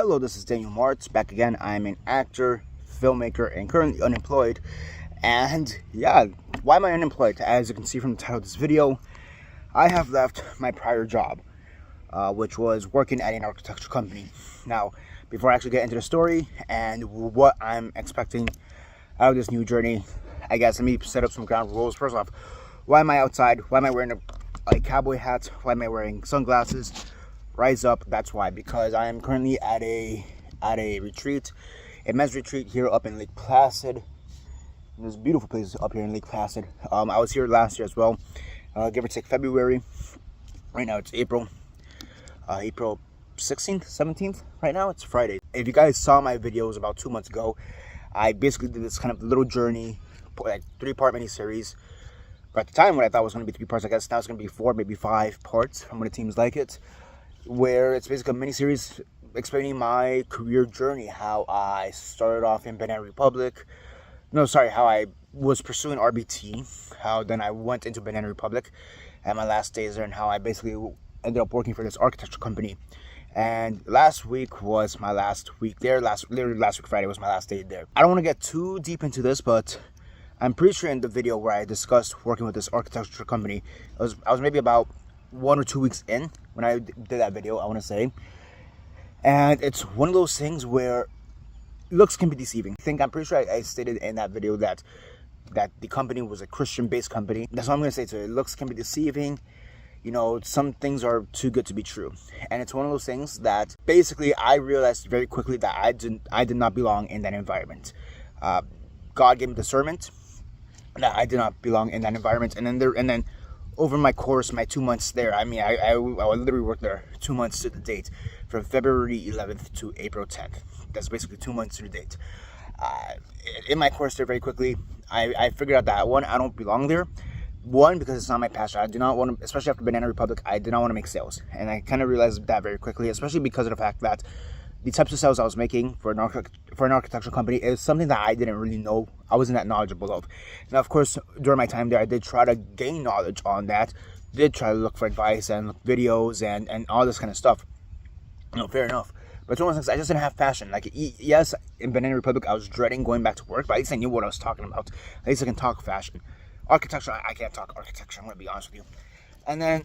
Hello, this is Mart back again. I'm an actor, filmmaker, and currently unemployed. And yeah, why am I unemployed? As you can see from the title of this video, I have left my prior job, which was working at an architecture company. Now, before I actually get into the story and what I'm expecting out of this new journey, I guess let me set up some ground rules. First off, why am I outside? Why am I wearing a cowboy hat? Why am I wearing sunglasses? Rise up. That's why, because I am currently at a retreat, a men's retreat here up in Lake Placid. There's beautiful places up here in Lake Placid. I was here last year as well, give or take February. Right now it's April 16th, 17th. Right now it's Friday. If you guys saw my videos about 2 months ago, I basically did this kind of little journey, like 3-part mini-series. But at the time, what I thought was going to be 3 parts, I guess now it's going to be 4, maybe 5 parts from what it seems like it. Where it's basically a mini-series explaining my career journey, how I started off in Banana Republic. How I was pursuing RBT, how then I went into Banana Republic and my last days there, and how I basically ended up working for this architecture company. And last week was my last week there. Literally last week Friday was my last day there. I don't want to get too deep into this, but I'm pretty sure in the video where I discussed working with this architecture company, I was maybe about 1 or 2 weeks in when I did that video, I want to say. And it's one of those things where looks can be deceiving. I'm pretty sure I stated in that video that the company was a Christian-based company. That's what I'm going to say. So looks can be deceiving. You know, some things are too good to be true. And it's one of those things that basically I realized very quickly that I did not belong in that environment. God gave me discernment that I did not belong in that environment. And then over my course, my 2 months there, I literally worked there 2 months to the date, from February 11th to April 10th. That's basically 2 months to the date. In my course there, very quickly, I figured out that, one, I don't belong there. One, because it's not my passion. I do not want to, especially after Banana Republic, I did not want to make sales. And I kind of realized that very quickly, especially because of the fact that the types of sales I was making for an architectural company is something that I didn't really know. I wasn't that knowledgeable of. Now, of course, during my time there, I did try to gain knowledge on that. Did try to look for advice and look videos and all this kind of stuff. You know, fair enough. But it's one of those things, I just didn't have passion. Like, yes, in Banana Republic, I was dreading going back to work, but at least I knew what I was talking about. At least I can talk fashion. Architecture, I can't talk architecture, I'm going to be honest with you. And then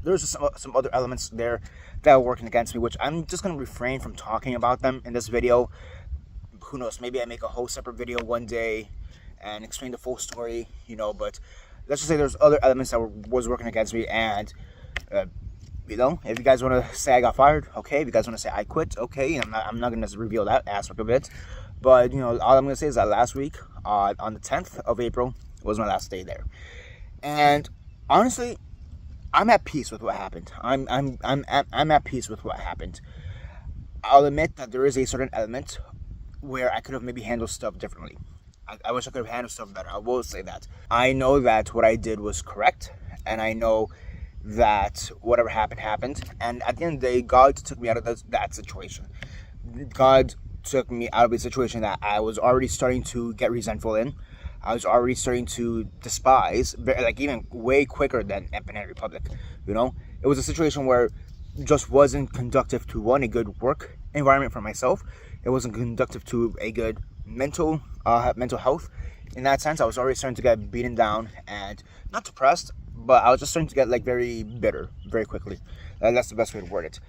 there's some other elements there that are working against me, which I'm just going to refrain from talking about them in this video. Who knows, maybe I make a whole separate video one day and explain the full story, you know. But let's just say there's other elements that was working against me. And, you know, if you guys want to say I got fired, okay. If you guys want to say I quit, okay. I'm not going to reveal that aspect of it. But, you know, all I'm going to say is that last week, on the 10th of April, was my last day there. And honestly, I'm at peace with what happened. I'm at peace with what happened. I'll admit that there is a certain element where I could have maybe handled stuff differently. I wish I could have handled stuff better. I will say that. I know that what I did was correct, and I know that whatever happened. And at the end of the day, God took me out of that situation. God took me out of a situation that I was already starting to get resentful in. I was already starting to despise, like even way quicker than at Banana Republic, you know? It was a situation where it just wasn't conductive to, a good work environment for myself. It wasn't conductive to a good mental health. In that sense, I was already starting to get beaten down and not depressed, but I was just starting to get like very bitter very quickly. That's the best way to word it.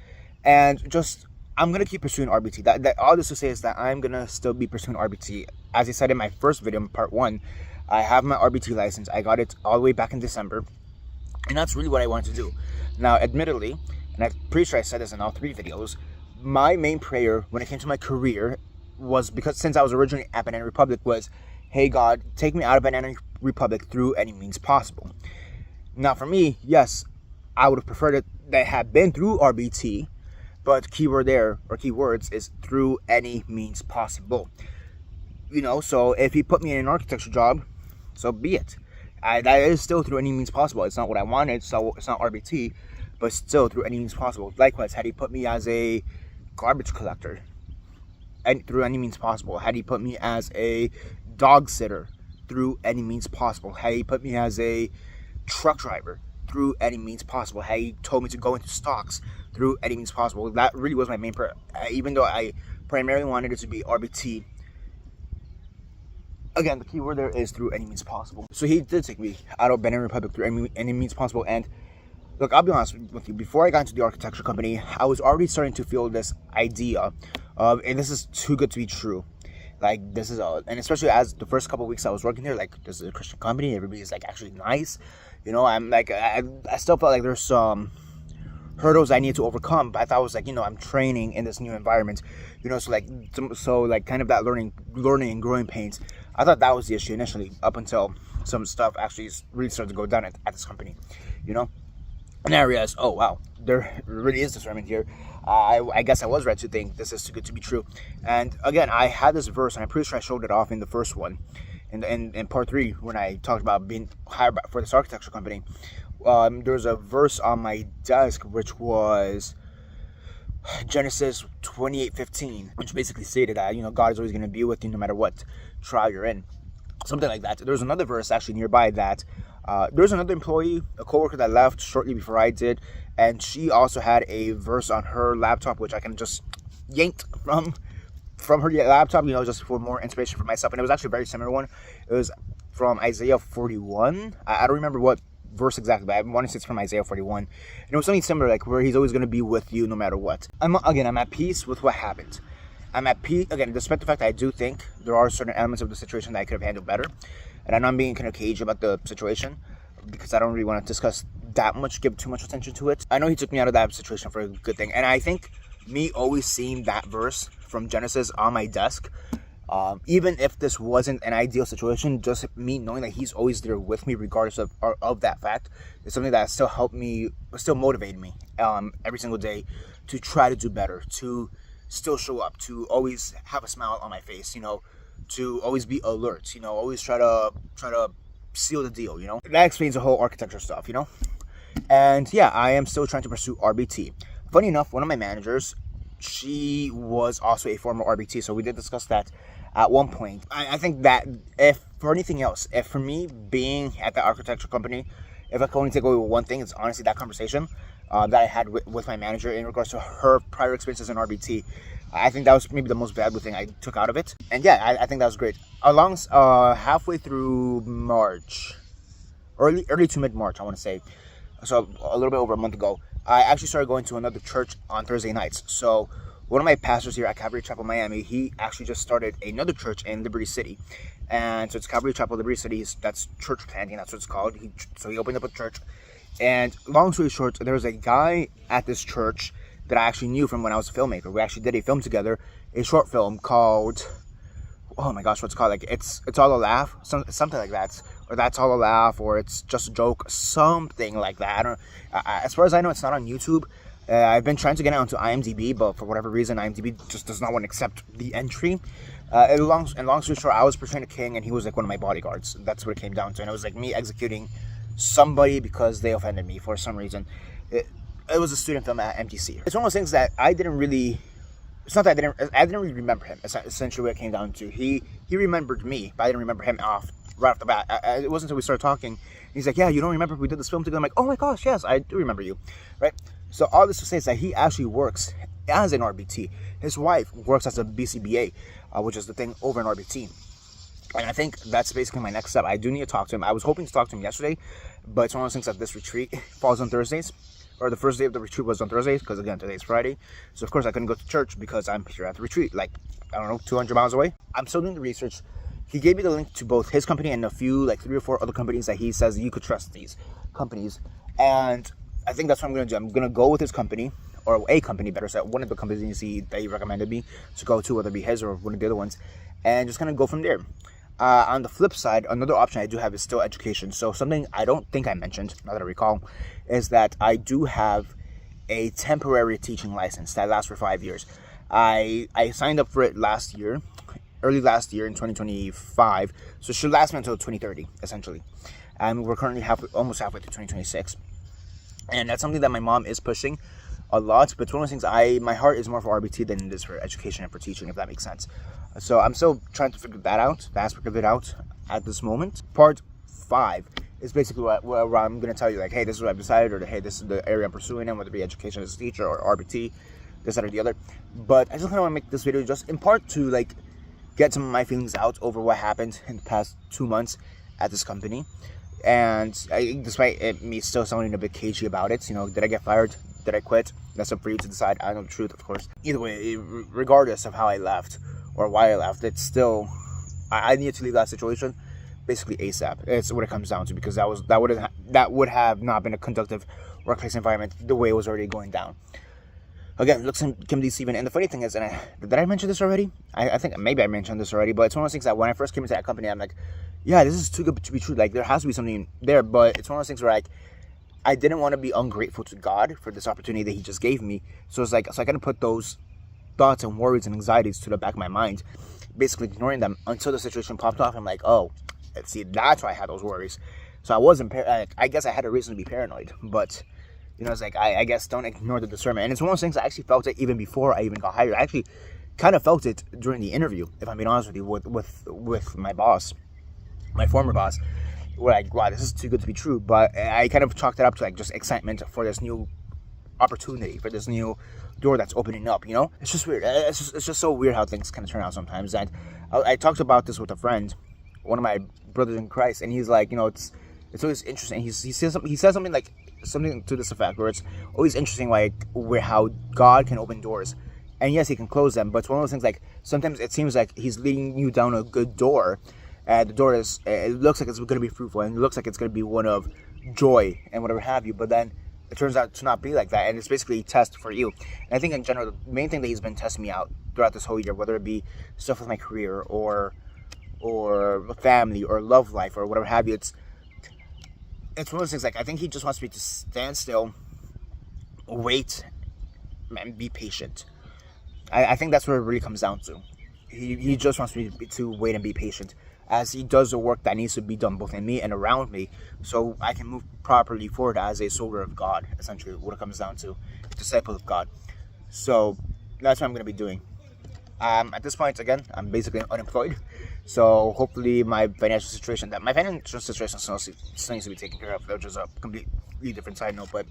And just, I'm going to keep pursuing RBT. That all this to say is that I'm going to still be pursuing RBT. As I said in my first video, in part 1, I have my RBT license. I got it all the way back in December. And that's really what I wanted to do. Now, admittedly, and I'm pretty sure I said this in all 3 videos, my main prayer when it came to my career was, because since I was originally at Banana Republic, was, hey God, take me out of Banana Republic through any means possible. Now, for me, yes, I would have preferred it that had been through RBT, but keyword there, or keywords, is through any means possible. You know, so if he put me in an architecture job, so be it. That is still through any means possible. It's not what I wanted, so it's not RBT, but still through any means possible. Likewise, had he put me as a garbage collector, and through any means possible. Had he put me as a dog sitter, through any means possible. Had he put me as a truck driver, through any means possible. He told me to go into stocks through any means possible. That really was my main even though I primarily wanted it to be RBT. Again, the key word there is through any means possible. So he did take me out of Benin Republic through any means possible. And look, I'll be honest with you, before I got into the architecture company, I was already starting to feel this idea of, and this is too good to be true. Like, this is and especially as the first couple of weeks I was working there, like, this is a Christian company, everybody's like actually nice. You know, I'm like, I still felt like there's some hurdles I need to overcome, but I thought it was like, you know, I'm training in this new environment, you know, so like kind of that learning and growing pains. I thought that was the issue initially, up until some stuff actually really started to go down at this company, you know. And I realized, oh wow, there really is discernment here. I guess I was right to think this is too good to be true. And again, I had this verse, and I'm pretty sure I showed it off in the first one, in part 3, when I talked about being hired for this architecture company. There's a verse on my desk which was Genesis 28:15, which basically stated that, you know, God is always going to be with you no matter what trial you're in, something like that. There's another verse actually nearby that there's another employee, a coworker that left shortly before I did, and she also had a verse on her laptop which I can just yanked from her laptop, you know, just for more inspiration for myself. And it was actually a very similar one. It was from Isaiah 41. I don't remember what verse exactly, but I want to say it's from Isaiah 41. And it was something similar, like where he's always going to be with you no matter what. I'm at peace with what happened. I'm at peace, again, despite the fact that I do think there are certain elements of the situation that I could have handled better. And I know I'm being kind of cagey about the situation because I don't really want to discuss that much, give too much attention to it. I know he took me out of that situation for a good thing. And I think me always seeing that verse from Genesis on my desk, even if this wasn't an ideal situation, just me knowing that he's always there with me regardless of that fact, is something that still helped me, still motivated me every single day to try to do better, to still show up, to always have a smile on my face, you know, to always be alert, you know, always try to seal the deal, you know. That explains the whole architecture stuff, you know. And yeah, I am still trying to pursue RBT. Funny enough, one of my managers, she was also a former RBT, so we did discuss that at one point. I think that if for anything else, if for me being at the architecture company, if I could only take away one thing, it's honestly that conversation that I had with my manager in regards to her prior experiences in RBT. I think that was maybe the most valuable thing I took out of it. And yeah, I think that was great. Along halfway through March, early to mid-March, I want to say, so a little bit over a month ago, I actually started going to another church on Thursday nights. So one of my pastors here at Calvary Chapel, Miami, he actually just started another church in Liberty City. And so it's Calvary Chapel, Liberty City. That's church planting, that's what it's called. So he opened up a church. And long story short, there was a guy at this church that I actually knew from when I was a filmmaker. We actually did a film together, a short film called, oh my gosh, what's it called? Like, it's all a laugh, something like that. Or that's all a laugh, or it's just a joke, something like that. I don't. As far as I know, it's not on YouTube. I've been trying to get it onto IMDb, but for whatever reason, IMDb just does not want to accept the entry. And long story short, I was portraying a king, and he was like one of my bodyguards. That's what it came down to, and it was like me executing somebody because they offended me for some reason. It was a student film at MTC. It's one of those things that I didn't really. It's not that I didn't really remember him. It's essentially what it came down to. He remembered me, but I didn't remember him right off the bat. It wasn't until we started talking. He's like, yeah, you don't remember we did this film together? I'm like, oh my gosh, yes, I do remember you, right? So all this to say is that he actually works as an RBT. His wife works as a BCBA, which is the thing over in RBT. And I think that's basically my next step. I do need to talk to him. I was hoping to talk to him yesterday, but it's one of those things that this retreat falls on Thursdays. Or the first day of the retreat was on Thursdays, because again, today's Friday. So of course I couldn't go to church because I'm here at the retreat, like, I don't know, 200 miles away. I'm still doing the research. He gave me the link to both his company and a few, like 3 or 4 other companies that he says you could trust these companies. And I think that's what I'm going to do. I'm going to go with his company, or a company, better said, one of the companies that he recommended me to go to, whether it be his or one of the other ones, and just kind of go from there. On the flip side, another option I do have is still education. So something I don't think I mentioned, now that I recall, is that I do have a temporary teaching license that lasts for 5 years. I signed up for it early last year in 2025. So it should last me until 2030, essentially. And we're currently almost halfway through 2026. And that's something that my mom is pushing a lot. But it's one of those things, my heart is more for RBT than it is for education and for teaching, if that makes sense. So I'm still trying to figure that aspect of it out at this moment. Part 5 It's basically what I'm going to tell you, like, hey, this is what I've decided, or hey, this is the area I'm pursuing in, whether it be education as a teacher or RBT, this, that, or the other. But I just kind of want to make this video just in part to, like, get some of my feelings out over what happened in the past 2 months at this company. And despite me still sounding a bit cagey about it, did I get fired? Did I quit? That's up for you to decide. I know the truth, of course. Either way, regardless of how I left or why I left, it's still, I needed to leave that situation basically ASAP. It's what it comes down to, because that would have not been a conductive workplace environment the way it was already going down. Again, looks can be deceiving. And the funny thing is, and did I mention this already? I think maybe I mentioned this already, but it's one of those things that when I first came into that company, I'm like, yeah, this is too good to be true. Like, there has to be something there. But it's one of those things where, like, I didn't want to be ungrateful to God for this opportunity that He just gave me. So it's like, so I kind of put those thoughts and worries and anxieties to the back of my mind, basically ignoring them until the situation popped off. I'm like, oh, see, that's why I had those worries. So I wasn't, I guess I had a reason to be paranoid. But, it's like, I guess don't ignore the discernment. And it's one of those things I actually felt it even before I even got hired. I actually kind of felt it during the interview, if I'm being honest with you, with my boss, my former boss. We're like, wow, this is too good to be true. But I kind of chalked it up to, like, just excitement for this new opportunity, for this new door that's opening up. It's just weird. It's just so weird how things kind of turn out sometimes. And I talked about this with a friend, one of my brothers in Christ, and he's like, it's always interesting. He says something like something to this effect, where it's always interesting, like, where how God can open doors, and yes, He can close them. But it's one of those things, like, sometimes it seems like He's leading you down a good door, and the door it looks like it's going to be fruitful, and it looks like it's going to be one of joy and whatever have you. But then it turns out to not be like that, and it's basically a test for you. And I think in general, the main thing that He's been testing me out throughout this whole year, whether it be stuff with my career or family or love life or whatever have you, it's one of those things, like, I think He just wants me to stand still, wait, and be patient. I think that's what it really comes down to. He just wants me to wait and be patient as He does the work that needs to be done both in me and around me, so I can move properly forward as a soldier of God, essentially what it comes down to, a disciple of God. So that's what I'm going to be doing. At this point, again, I'm basically unemployed. So hopefully my financial situation still needs to be taken care of, which is a completely different side note, but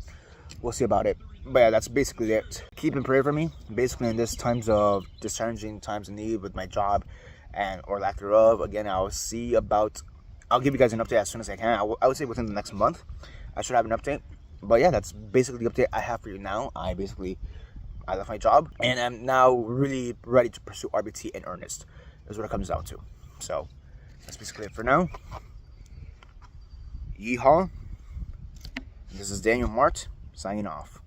we'll see about it. But yeah, that's basically it. Keep in prayer for me, basically in this times of challenging times of need with my job or lack thereof. Again, I'll give you guys an update as soon as I can. I would say within the next month, I should have an update. But yeah, that's basically the update I have for you now. I left my job, and I'm now really ready to pursue RBT in earnest, is what it comes down to. So that's basically it for now. Yeehaw. This is Daniel Mart signing off.